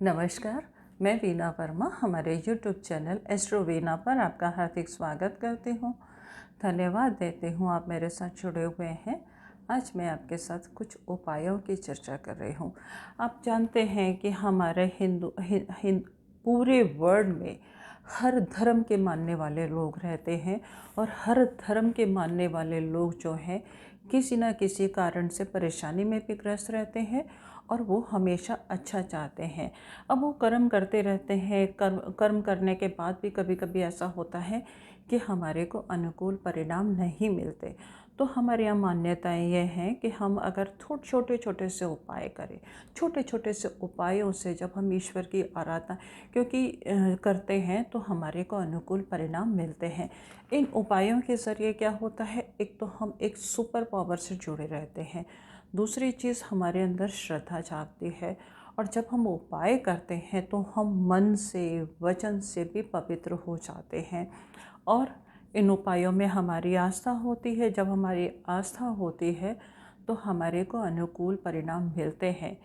नमस्कार, मैं वीना वर्मा हमारे यूट्यूब चैनल एस्ट्रो वीना पर आपका हार्दिक स्वागत करती हूँ। धन्यवाद देती हूँ आप मेरे साथ जुड़े हुए हैं। आज मैं आपके साथ कुछ उपायों की चर्चा कर रही हूँ। आप जानते हैं कि हमारे पूरे वर्ल्ड में हर धर्म के मानने वाले लोग रहते हैं और हर धर्म के मानने वाले लोग जो हैं किसी न किसी कारण से परेशानी में भी ग्रस्त रहते हैं और वो हमेशा अच्छा चाहते हैं। अब वो कर्म करते रहते हैं, कर्म करने के बाद भी कभी कभी ऐसा होता है कि हमारे को अनुकूल परिणाम नहीं मिलते। तो हमारे यहाँ मान्यताएं ये हैं कि हम अगर छोटे छोटे से उपाय करें, छोटे छोटे से उपायों से जब हम ईश्वर की आराधना करते हैं तो हमारे को अनुकूल परिणाम मिलते हैं। इन उपायों के ज़रिए क्या होता है, एक तो हम एक सुपर पावर से जुड़े रहते हैं, दूसरी चीज़ हमारे अंदर श्रद्धा जागती है और जब हम उपाय करते हैं तो हम मन से वचन से भी पवित्र हो जाते हैं और इन उपायों में हमारी आस्था होती है। जब हमारी आस्था होती है तो हमारे को अनुकूल परिणाम मिलते हैं।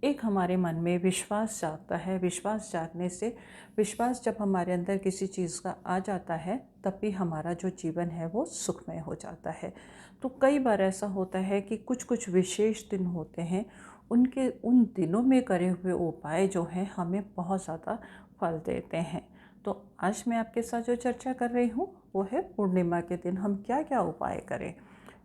एक हमारे मन में विश्वास जागता है, विश्वास जागने से विश्वास जब हमारे अंदर किसी चीज़ का आ जाता है तब भी हमारा जो जीवन है वो सुखमय हो जाता है। तो कई बार ऐसा होता है कि कुछ कुछ विशेष दिन होते हैं, उन दिनों में करे हुए उपाय जो हैं हमें बहुत ज़्यादा फल देते हैं। तो आज मैं आपके साथ जो चर्चा कर रही हूँ वो है पूर्णिमा के दिन हम क्या क्या उपाय करें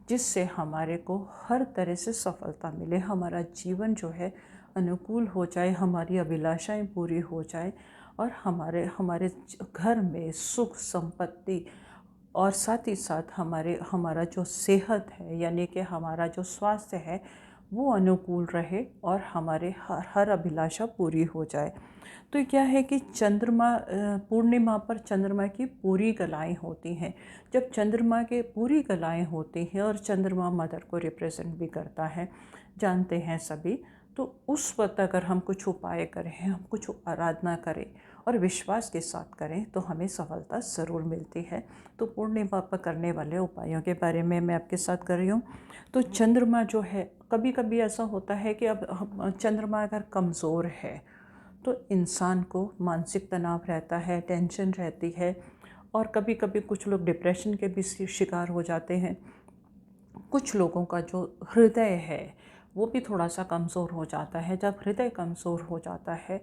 जिससे हमारे को हर तरह से सफलता मिले, हमारा जीवन जो है अनुकूल हो जाए, हमारी अभिलाषाएं पूरी हो जाए और हमारे हमारे घर में सुख संपत्ति और साथ ही साथ हमारा जो सेहत है यानी कि हमारा जो स्वास्थ्य है वो अनुकूल रहे और हमारे हर अभिलाषा पूरी हो जाए। तो क्या है कि पूर्णिमा पर चंद्रमा की पूरी कलाएं होती हैं। जब चंद्रमा के पूरी कलाएं होती हैं और चंद्रमा मदर को रिप्रेजेंट भी करता है, जानते हैं सभी। तो उस वक्त अगर हम कुछ उपाय करें, हम कुछ आराधना करें और विश्वास के साथ करें तो हमें सफलता ज़रूर मिलती है। तो पूर्णिमा पर करने वाले उपायों के बारे में मैं आपके साथ कर रही हूँ। तो चंद्रमा जो है, कभी कभी ऐसा होता है कि अब चंद्रमा अगर कमज़ोर है तो इंसान को मानसिक तनाव रहता है, टेंशन रहती है और कभी कभी कुछ लोग डिप्रेशन के भी शिकार हो जाते हैं। कुछ लोगों का जो हृदय है वो भी थोड़ा सा कमज़ोर हो जाता है। जब हृदय कमज़ोर हो जाता है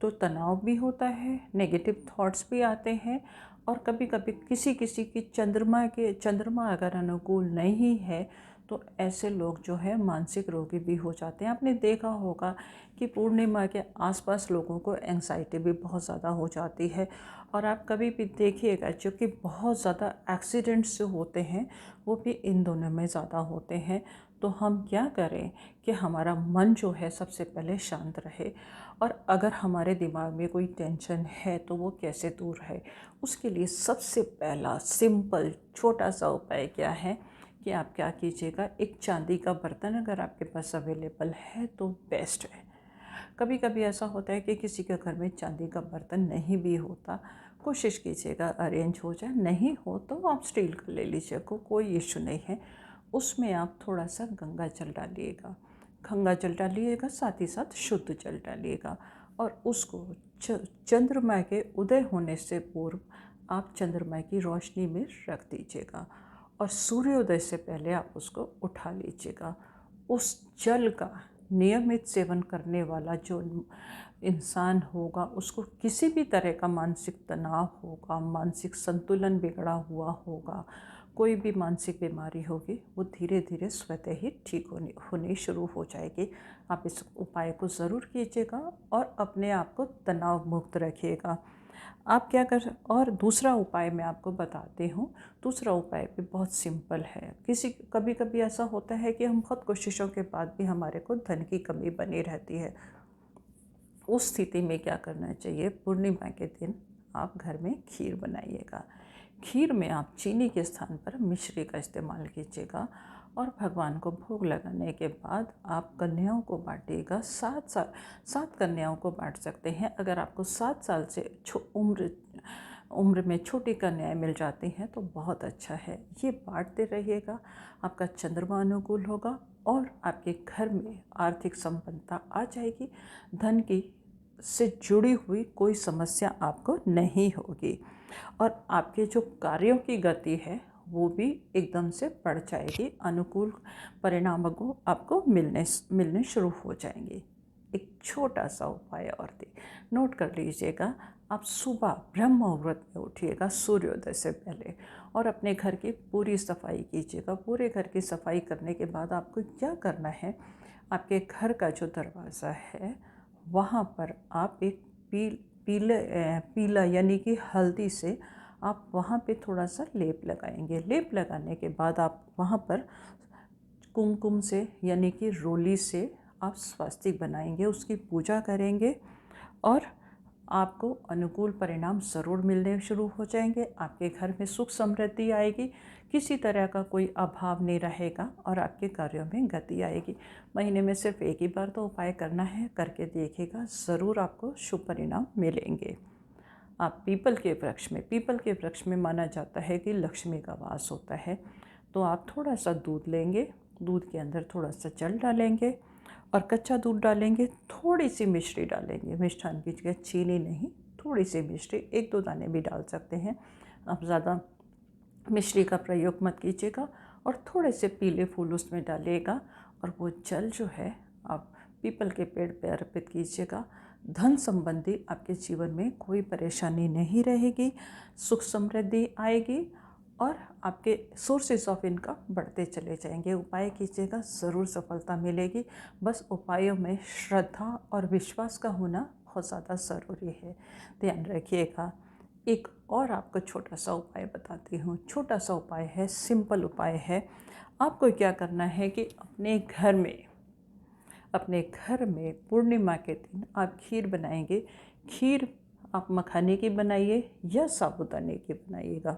तो तनाव भी होता है, नेगेटिव थॉट्स भी आते हैं और कभी कभी किसी किसी की चंद्रमा अगर अनुकूल नहीं है तो ऐसे लोग जो है मानसिक रोगी भी हो जाते हैं। आपने देखा होगा कि पूर्णिमा के आसपास लोगों को एंग्जाइटी भी बहुत ज़्यादा हो जाती है और आप कभी भी देखिएगा जो कि बहुत ज़्यादा एक्सीडेंट्स जो होते हैं वो भी इन दोनों में ज़्यादा होते हैं। तो हम क्या करें कि हमारा मन जो है सबसे पहले शांत रहे और अगर हमारे दिमाग में कोई टेंशन है तो वो कैसे दूर है, उसके लिए सबसे पहला सिंपल छोटा सा उपाय क्या है कि आप क्या कीजिएगा, एक चांदी का बर्तन अगर आपके पास अवेलेबल है तो बेस्ट है। कभी कभी ऐसा होता है कि किसी के घर में चांदी का बर्तन नहीं भी होता, कोशिश कीजिएगा अरेंज हो जाए, नहीं हो तो आप स्टील का ले लीजिए, कोई इशू नहीं है। उसमें आप थोड़ा सा गंगा जल डालिएगा, साथ ही साथ शुद्ध जल डालिएगा और उसको चंद्रमा के उदय होने से पूर्व आप चंद्रमा की रोशनी में रख दीजिएगा और सूर्योदय से पहले आप उसको उठा लीजिएगा। उस जल का नियमित सेवन करने वाला जो इंसान होगा उसको किसी भी तरह का मानसिक तनाव होगा, मानसिक संतुलन बिगड़ा हुआ होगा, कोई भी मानसिक बीमारी होगी वो धीरे धीरे स्वतः ही ठीक होनी शुरू हो जाएगी। आप इस उपाय को ज़रूर कीजिएगा और अपने आप को तनाव मुक्त रखिएगा। आप क्या कर और दूसरा उपाय मैं आपको बताती हूँ। दूसरा उपाय भी बहुत सिंपल है। कभी कभी ऐसा होता है कि हम बहुत कोशिशों के बाद भी हमारे को धन की कमी बनी रहती है। उस स्थिति में क्या करना चाहिए, पूर्णिमा के दिन आप घर में खीर बनाइएगा। खीर में आप चीनी के स्थान पर मिश्री का इस्तेमाल कीजिएगा और भगवान को भोग लगाने के बाद आप कन्याओं को बांटिएगा। 7 कन्याओं को बांट सकते हैं। अगर आपको 7 साल से उम्र में छोटी कन्याएं मिल जाती हैं तो बहुत अच्छा है, ये बांटते रहिएगा। आपका चंद्रमा अनुकूल होगा और आपके घर में आर्थिक संपन्नता आ जाएगी, धन की से जुड़ी हुई कोई समस्या आपको नहीं होगी और आपके जो कार्यों की गति है वो भी एकदम से बढ़ जाएगी। अनुकूल परिणामों को आपको मिलने शुरू हो जाएंगे। एक छोटा सा उपाय और थी, नोट कर लीजिएगा। आप सुबह ब्रह्म मुहूर्त में उठिएगा सूर्योदय से पहले और अपने घर की पूरी सफाई कीजिएगा। पूरे घर की सफाई करने के बाद आपको क्या करना है, आपके घर का जो दरवाज़ा है वहाँ पर आप एक पीला यानी कि हल्दी से आप वहाँ पे थोड़ा सा लेप लगाएंगे। लेप लगाने के बाद आप वहाँ पर कुमकुम से यानी कि रोली से आप स्वास्तिक बनाएंगे, उसकी पूजा करेंगे और आपको अनुकूल परिणाम ज़रूर मिलने शुरू हो जाएंगे। आपके घर में सुख समृद्धि आएगी, किसी तरह का कोई अभाव नहीं रहेगा और आपके कार्यों में गति आएगी। महीने में सिर्फ एक ही बार तो उपाय करना है, करके देखिएगा, ज़रूर आपको शुभ परिणाम मिलेंगे। आप पीपल के वृक्ष में माना जाता है कि लक्ष्मी का वास होता है। तो आप थोड़ा सा दूध लेंगे, दूध के अंदर थोड़ा सा जल डालेंगे और कच्चा दूध डालेंगे, थोड़ी सी मिश्री डालेंगे, मिष्ठान की जगह चीनी नहीं, थोड़ी सी मिश्री, 1-2 दाने भी डाल सकते हैं। आप ज़्यादा मिश्री का प्रयोग मत कीजिएगा और थोड़े से पीले फूल उसमें डालिएगा और वो जल जो है आप पीपल के पेड़ पे अर्पित कीजिएगा। धन संबंधी आपके जीवन में कोई परेशानी नहीं रहेगी, सुख समृद्धि आएगी और आपके सोर्सेज ऑफ इनकम बढ़ते चले जाएंगे। उपाय कीजिएगा, ज़रूर सफलता मिलेगी। बस उपायों में श्रद्धा और विश्वास का होना बहुत ज़्यादा ज़रूरी है, ध्यान रखिएगा। एक और आपको छोटा सा उपाय बताती हूँ। छोटा सा उपाय है, सिंपल उपाय है। आपको क्या करना है कि अपने घर में पूर्णिमा के दिन आप खीर बनाएंगे। खीर आप मखाने की बनाइए या साबूदाने की बनाइएगा।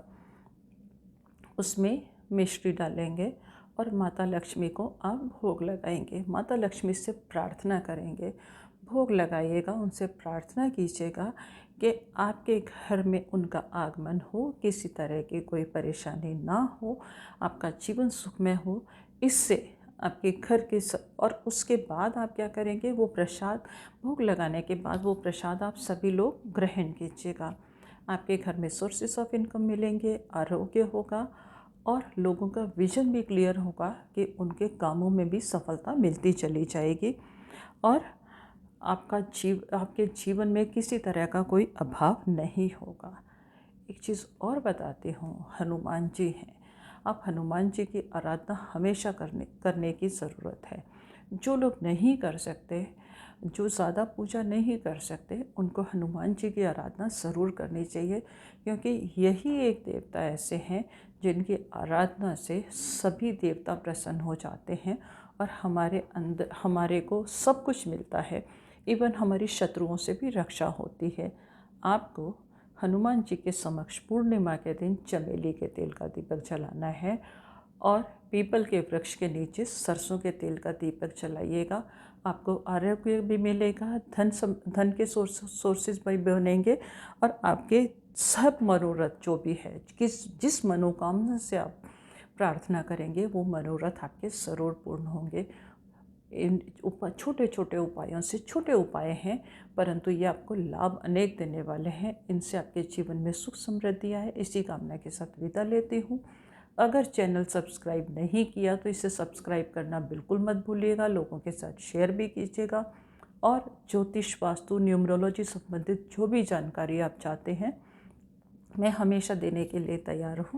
उसमें मिश्री डालेंगे और माता लक्ष्मी को आप भोग लगाएंगे। माता लक्ष्मी से प्रार्थना करेंगे, भोग लगाइएगा, उनसे प्रार्थना कीजिएगा कि आपके घर में उनका आगमन हो, किसी तरह की कोई परेशानी ना हो, आपका जीवन सुखमय हो। इससे आपके घर के और उसके बाद आप क्या करेंगे, वो प्रसाद भोग लगाने के बाद वो प्रसाद आप सभी लोग ग्रहण कीजिएगा। आपके घर में सोर्सेस ऑफ इनकम मिलेंगे, आरोग्य होगा और लोगों का विजन भी क्लियर होगा कि उनके कामों में भी सफलता मिलती चली जाएगी और आपके जीवन में किसी तरह का कोई अभाव नहीं होगा। एक चीज़ और बताती हूँ, हनुमान जी हैं। आप हनुमान जी की आराधना हमेशा करने की ज़रूरत है। जो लोग नहीं कर सकते, जो ज़्यादा पूजा नहीं कर सकते, उनको हनुमान जी की आराधना ज़रूर करनी चाहिए, क्योंकि यही एक देवता ऐसे हैं जिनकी आराधना से सभी देवता प्रसन्न हो जाते हैं और हमारे को सब कुछ मिलता है। इवन हमारी शत्रुओं से भी रक्षा होती है। आपको हनुमान जी के समक्ष पूर्णिमा के दिन चमेली के तेल का दीपक जलाना है और पीपल के वृक्ष के नीचे सरसों के तेल का दीपक जलाइएगा। आपको आरोग्य भी मिलेगा, धन के सोर्सेज भी बनेंगे और आपके सब मनोरथ जो भी है, जिस मनोकामना से आप प्रार्थना करेंगे वो मनोरथ आपके ज़रूर पूर्ण होंगे। इन छोटे छोटे उपायों से, छोटे उपाय हैं परंतु ये आपको लाभ अनेक देने वाले हैं। इनसे आपके जीवन में सुख समृद्धि आए, इसी कामना के साथ विदा लेती हूँ। अगर चैनल सब्सक्राइब नहीं किया तो इसे सब्सक्राइब करना बिल्कुल मत भूलिएगा, लोगों के साथ शेयर भी कीजिएगा और ज्योतिष, वास्तु, न्यूमरोलॉजी संबंधित जो भी जानकारी आप चाहते हैं मैं हमेशा देने के लिए तैयार हूँ।